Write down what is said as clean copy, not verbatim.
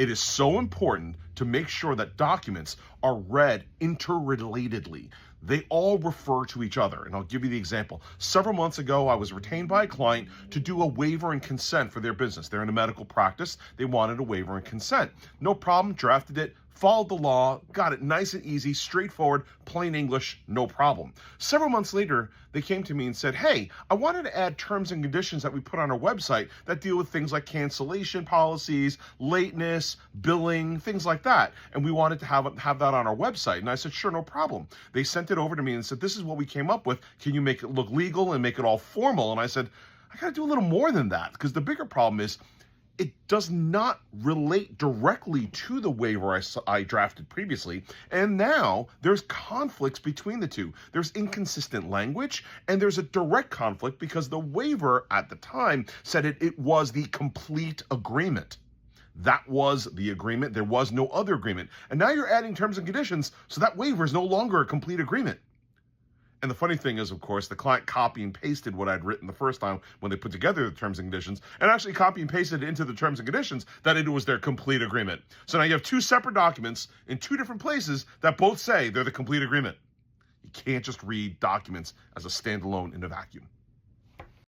It is so important to make sure that documents are read interrelatedly. They all refer to each other. And I'll give you the example. Several months ago, I was retained by a client to do a waiver and consent for their business. They're in a medical practice. They wanted a waiver and consent. No problem, drafted it, followed the law, got it nice and easy, straightforward, plain English, no problem. Several months later, they came to me and said, hey, I wanted to add terms and conditions that we put on our website that deal with things like cancellation policies, lateness, billing, things like that. And we wanted to have that on our website. And I said, sure, no problem. They sent it over to me and said, this is what we came up with. Can you make it look legal and make it all formal? And I said, I got to do a little more than that, because the bigger problem is it does not relate directly to the waiver I drafted previously, and now there's conflicts between the two. There's inconsistent language, and there's a direct conflict because the waiver at the time said it was the complete agreement. That was the agreement. There was no other agreement. And now you're adding terms and conditions, so that waiver is no longer a complete agreement. And the funny thing is, of course, the client copy and pasted what I'd written the first time when they put together the terms and conditions, and actually copy and pasted it into the terms and conditions that it was their complete agreement. So now you have two separate documents in two different places that both say they're the complete agreement. You can't just read documents as a standalone in a vacuum.